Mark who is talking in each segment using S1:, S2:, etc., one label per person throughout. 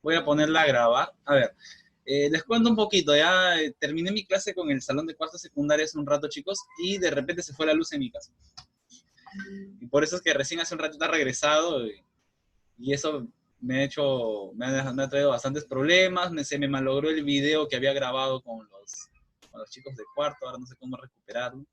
S1: Voy a ponerla a grabar. A ver, les cuento un poquito. Ya terminé mi clase con el salón de cuarta secundaria hace un rato, chicos, y de repente se fue la luz en mi casa. Y por eso es que recién hace un rato está regresado y eso me ha traído bastantes problemas. Se me malogró el video que había grabado con los chicos de cuarto. Ahora no sé cómo recuperarlo.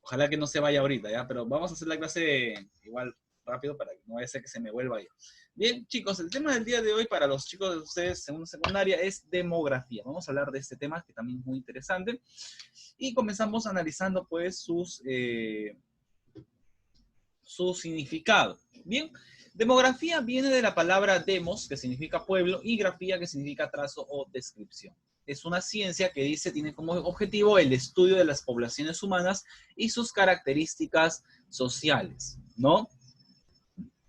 S1: Ojalá que no se vaya ahorita, ¿ya? Pero vamos a hacer la clase igual rápido para que no vaya a ser que se me vuelva a ir. Bien, chicos, el tema del día de hoy para los chicos de ustedes en secundaria es demografía. Vamos a hablar de este tema que también es muy interesante. Y comenzamos analizando pues su significado. Bien, demografía viene de la palabra demos, que significa pueblo, y grafía, que significa trazo o descripción. Es una ciencia que tiene como objetivo el estudio de las poblaciones humanas y sus características sociales, ¿no?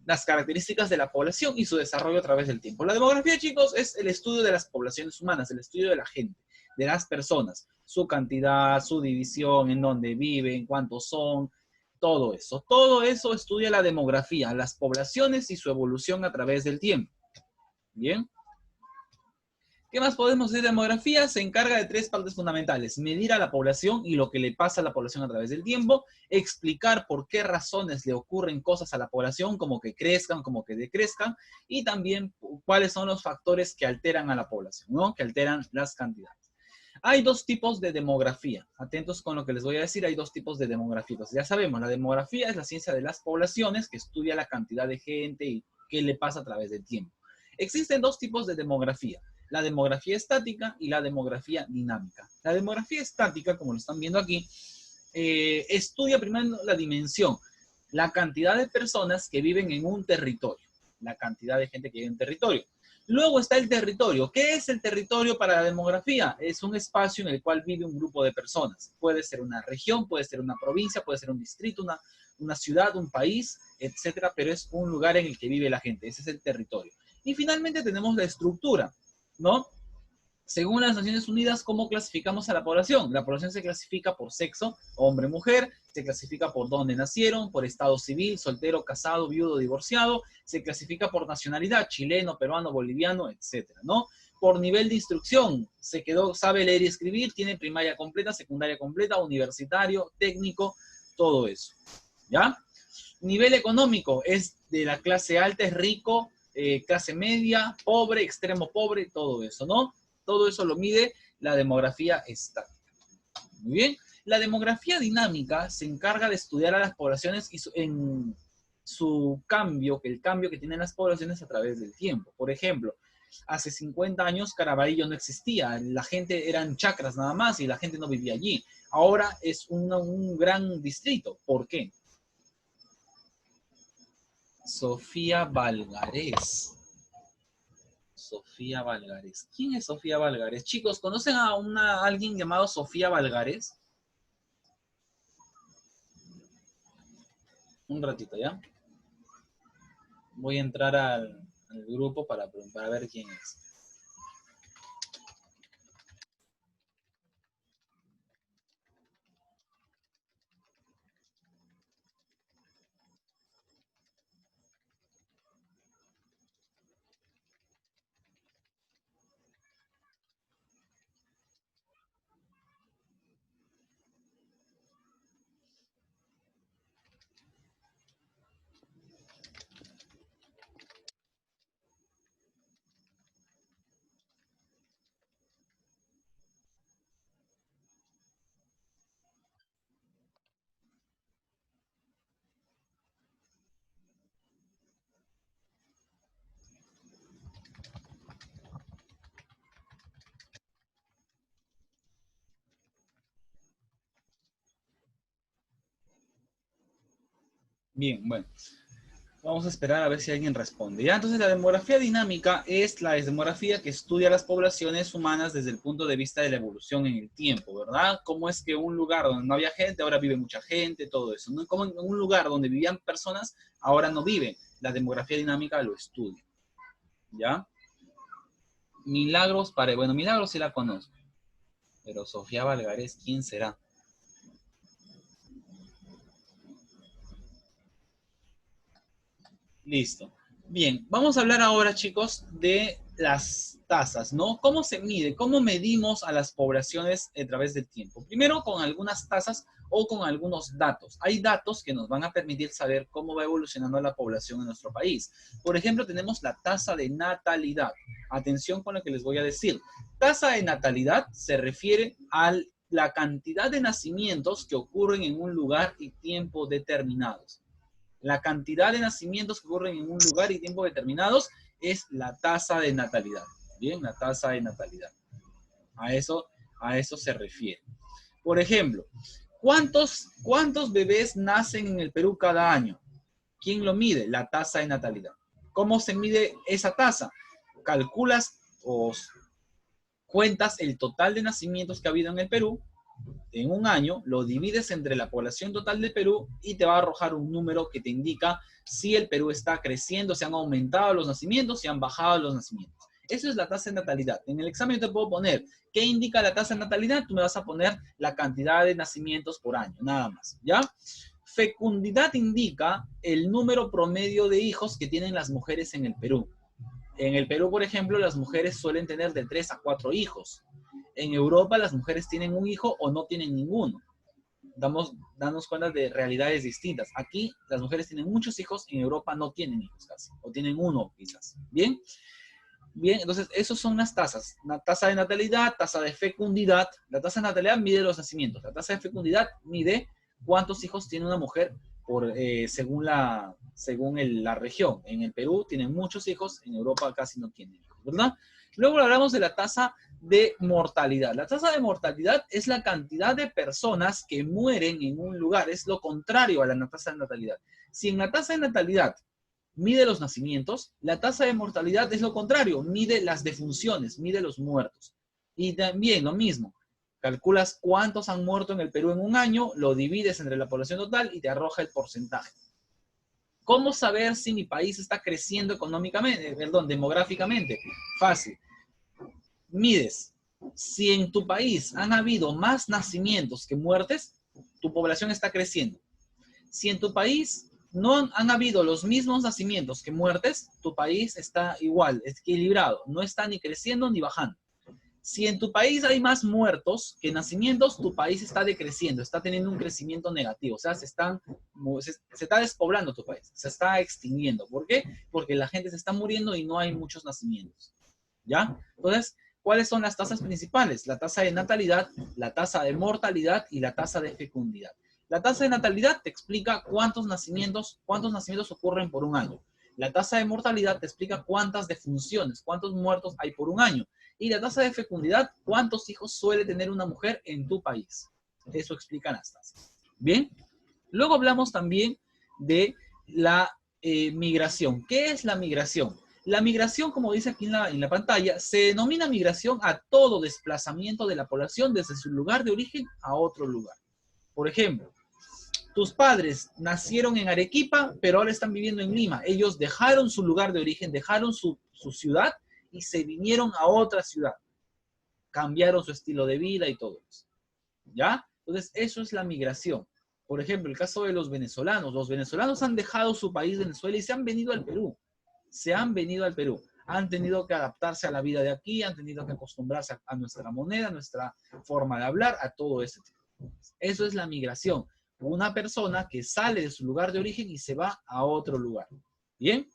S1: Las características de la población y su desarrollo a través del tiempo. La demografía, chicos, es el estudio de las poblaciones humanas, el estudio de la gente, de las personas, su cantidad, su división, en dónde viven, cuántos son, todo eso. Todo eso estudia la demografía, las poblaciones y su evolución a través del tiempo. Bien. ¿Qué más podemos decir de demografía? Se encarga de tres partes fundamentales: medir a la población y lo que le pasa a la población a través del tiempo, explicar por qué razones le ocurren cosas a la población, como que crezcan, como que decrezcan, y también cuáles son los factores que alteran a la población, ¿no? Que alteran las cantidades. Hay dos tipos de demografía. Atentos con lo que les voy a decir, hay dos tipos de demografía. Entonces, ya sabemos, la demografía es la ciencia de las poblaciones que estudia la cantidad de gente y qué le pasa a través del tiempo. Existen dos tipos de demografía: la demografía estática y la demografía dinámica. La demografía estática, como lo están viendo aquí, estudia primero la dimensión, la cantidad de personas que viven en un territorio, la cantidad de gente que vive en un territorio. Luego está el territorio. ¿Qué es el territorio para la demografía? Es un espacio en el cual vive un grupo de personas. Puede ser una región, puede ser una provincia, puede ser un distrito, una ciudad, un país, etcétera, pero es un lugar en el que vive la gente. Ese es el territorio. Y finalmente tenemos la estructura, ¿no? Según las Naciones Unidas, ¿cómo clasificamos a la población? La población se clasifica por sexo, hombre-mujer, se clasifica por dónde nacieron, por estado civil, soltero, casado, viudo, divorciado, se clasifica por nacionalidad, chileno, peruano, boliviano, etcétera, ¿no? Por nivel de instrucción, sabe leer y escribir, tiene primaria completa, secundaria completa, universitario, técnico, todo eso, ¿ya? Nivel económico, es de la clase alta, es rico, clase media, pobre, extremo pobre, todo eso, ¿no? Todo eso lo mide la demografía estática. Muy bien. La demografía dinámica se encarga de estudiar a las poblaciones y en su cambio, el cambio que tienen las poblaciones a través del tiempo. Por ejemplo, hace 50 años Caraballo no existía, la gente eran chacras nada más y la gente no vivía allí. Ahora es un gran distrito. ¿Por qué? Sofía Valgarés. Sofía Valgarés. ¿Quién es Sofía Valgarés? Chicos, ¿conocen a alguien llamado Sofía Valgarés? Un ratito, ¿ya? Voy a entrar al grupo para ver quién es. Bien, bueno. Vamos a esperar a ver si alguien responde. Ya, entonces la demografía dinámica es la demografía que estudia las poblaciones humanas desde el punto de vista de la evolución en el tiempo, ¿verdad? Cómo es que un lugar donde no había gente, ahora vive mucha gente, todo eso, ¿no? Como en un lugar donde vivían personas, ahora no viven. La demografía dinámica lo estudia, ¿ya? Milagros Paredes. Bueno, Milagros sí la conozco, pero Sofía Valgarés, ¿quién será? Listo. Bien, vamos a hablar ahora, chicos, de las tasas, ¿no? ¿Cómo se mide? ¿Cómo medimos a las poblaciones a través del tiempo? Primero con algunas tasas o con algunos datos. Hay datos que nos van a permitir saber cómo va evolucionando la población en nuestro país. Por ejemplo, tenemos la tasa de natalidad. Atención con lo que les voy a decir. Tasa de natalidad se refiere a la cantidad de nacimientos que ocurren en un lugar y tiempo determinados. La cantidad de nacimientos que ocurren en un lugar y tiempo determinados es la tasa de natalidad. Bien, la tasa de natalidad. A eso se refiere. Por ejemplo, ¿cuántos bebés nacen en el Perú cada año? ¿Quién lo mide? La tasa de natalidad. ¿Cómo se mide esa tasa? Calculas o cuentas el total de nacimientos que ha habido en el Perú en un año, lo divides entre la población total del Perú y te va a arrojar un número que te indica si el Perú está creciendo, si han aumentado los nacimientos, si han bajado los nacimientos. Eso es la tasa de natalidad. En el examen yo te puedo poner qué indica la tasa de natalidad, tú me vas a poner la cantidad de nacimientos por año, nada más, ¿ya? Fecundidad indica el número promedio de hijos que tienen las mujeres en el Perú. En el Perú, por ejemplo, las mujeres suelen tener de 3 a 4 hijos. En Europa las mujeres tienen un hijo o no tienen ninguno. Damos cuenta de realidades distintas. Aquí las mujeres tienen muchos hijos, en Europa no tienen hijos casi, o tienen uno quizás. ¿Bien? Bien, entonces esas son las tasas. La tasa de natalidad, tasa de fecundidad. La tasa de natalidad mide los nacimientos. La tasa de fecundidad mide cuántos hijos tiene una mujer según la región. En el Perú tienen muchos hijos, en Europa casi no tienen hijos, ¿verdad? Luego hablamos de la tasa de mortalidad. La tasa de mortalidad es la cantidad de personas que mueren en un lugar. Es lo contrario a la tasa de natalidad. Si en la tasa de natalidad mide los nacimientos, la tasa de mortalidad es lo contrario. Mide las defunciones, mide los muertos. Y también lo mismo. Calculas cuántos han muerto en el Perú en un año, lo divides entre la población total y te arroja el porcentaje. ¿Cómo saber si mi país está creciendo demográficamente? Fácil. Mides, si en tu país han habido más nacimientos que muertes, tu población está creciendo. Si en tu país no han habido los mismos nacimientos que muertes, tu país está igual, equilibrado, no está ni creciendo ni bajando. Si en tu país hay más muertos que nacimientos, tu país está decreciendo, está teniendo un crecimiento negativo. O sea, se está despoblando tu país, se está extinguiendo. ¿Por qué? Porque la gente se está muriendo y no hay muchos nacimientos. ¿Ya? Entonces, ¿cuáles son las tasas principales? La tasa de natalidad, la tasa de mortalidad y la tasa de fecundidad. La tasa de natalidad te explica cuántos nacimientos ocurren por un año. La tasa de mortalidad te explica cuántas defunciones, cuántos muertos hay por un año. Y la tasa de fecundidad, cuántos hijos suele tener una mujer en tu país. Eso explican las tasas. Bien. Luego hablamos también de la migración. ¿Qué es la migración? La migración, como dice aquí en la pantalla, se denomina migración a todo desplazamiento de la población desde su lugar de origen a otro lugar. Por ejemplo, tus padres nacieron en Arequipa, pero ahora están viviendo en Lima. Ellos dejaron su lugar de origen, dejaron su ciudad y se vinieron a otra ciudad. Cambiaron su estilo de vida y todo eso. ¿Ya? Entonces, eso es la migración. Por ejemplo, el caso de los venezolanos. Los venezolanos han dejado su país, Venezuela, y se han venido al Perú. Se han venido al Perú. Han tenido que adaptarse a la vida de aquí, han tenido que acostumbrarse a nuestra moneda, a nuestra forma de hablar, a todo ese tipo. Eso es la migración. Una persona que sale de su lugar de origen y se va a otro lugar. ¿Bien?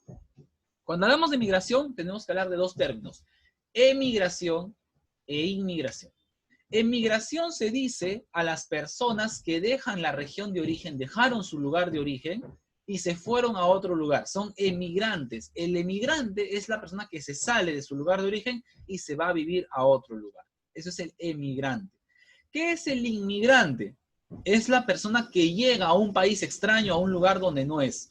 S1: Cuando hablamos de migración, tenemos que hablar de dos términos. Emigración e inmigración. Emigración se dice a las personas que dejan la región de origen, dejaron su lugar de origen y se fueron a otro lugar. Son emigrantes. El emigrante es la persona que se sale de su lugar de origen y se va a vivir a otro lugar. Eso es el emigrante. ¿Qué es el inmigrante? Es la persona que llega a un país extraño, a un lugar donde no es.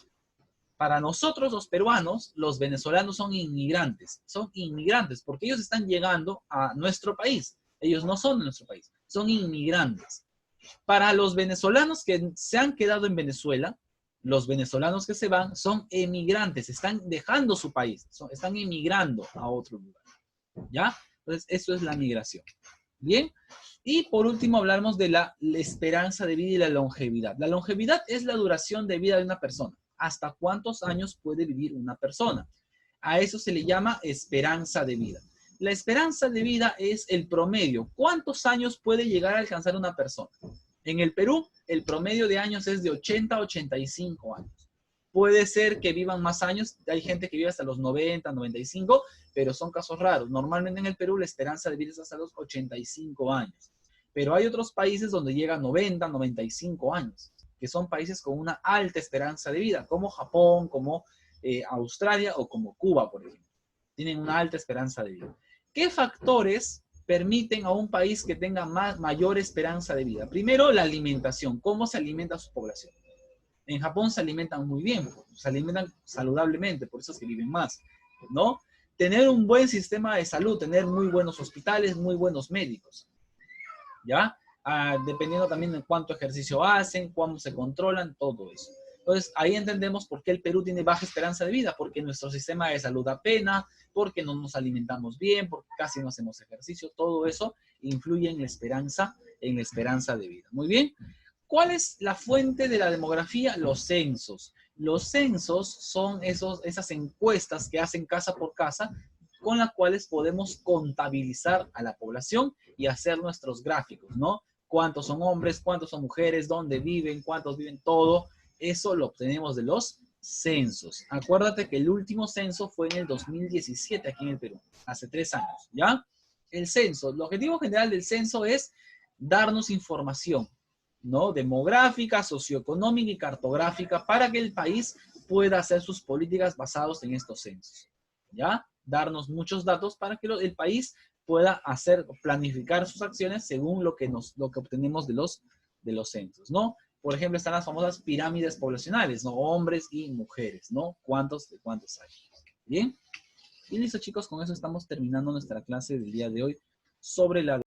S1: Para nosotros los peruanos, los venezolanos son inmigrantes. Son inmigrantes porque ellos están llegando a nuestro país. Ellos no son de nuestro país, son inmigrantes. Para los venezolanos que se han quedado en Venezuela, los venezolanos que se van son emigrantes, están dejando su país, están emigrando a otro lugar. ¿Ya? Entonces, eso es la migración. Bien. Y por último, hablamos de la esperanza de vida y la longevidad. La longevidad es la duración de vida de una persona. ¿Hasta cuántos años puede vivir una persona? A eso se le llama esperanza de vida. La esperanza de vida es el promedio. ¿Cuántos años puede llegar a alcanzar una persona? En el Perú, el promedio de años es de 80 a 85 años. Puede ser que vivan más años, hay gente que vive hasta los 90, 95, pero son casos raros. Normalmente en el Perú la esperanza de vida es hasta los 85 años. Pero hay otros países donde llega a 90, 95 años, que son países con una alta esperanza de vida, como Japón, como Australia o como Cuba, por ejemplo. Tienen una alta esperanza de vida. ¿Qué factores permiten a un país que tenga mayor esperanza de vida? Primero, la alimentación. ¿Cómo se alimenta su población? En Japón se alimentan muy bien, se alimentan saludablemente, por eso es que viven más, ¿no? Tener un buen sistema de salud, tener muy buenos hospitales, muy buenos médicos, ¿ya? Dependiendo también de cuánto ejercicio hacen, cómo se controlan, todo eso. Entonces, ahí entendemos por qué el Perú tiene baja esperanza de vida, porque nuestro sistema de salud da pena, porque no nos alimentamos bien, porque casi no hacemos ejercicio, todo eso influye en la esperanza de vida. Muy bien. ¿Cuál es la fuente de la demografía? Los censos. Los censos son esas encuestas que hacen casa por casa, con las cuales podemos contabilizar a la población y hacer nuestros gráficos, ¿no? Cuántos son hombres, cuántos son mujeres, dónde viven, cuántos viven, todo. Eso lo obtenemos de los censos. Acuérdate que el último censo fue en el 2017 aquí en el Perú, hace 3 años, ¿ya? El censo, el objetivo general del censo es darnos información, ¿no? Demográfica, socioeconómica y cartográfica para que el país pueda hacer sus políticas basadas en estos censos, ¿ya? Darnos muchos datos para que el país pueda planificar sus acciones según lo que obtenemos de los censos, ¿no? Por ejemplo, están las famosas pirámides poblacionales, ¿no? Hombres y mujeres, ¿no? ¿Cuántos hay? ¿Bien? Y listo, chicos, con eso estamos terminando nuestra clase del día de hoy sobre la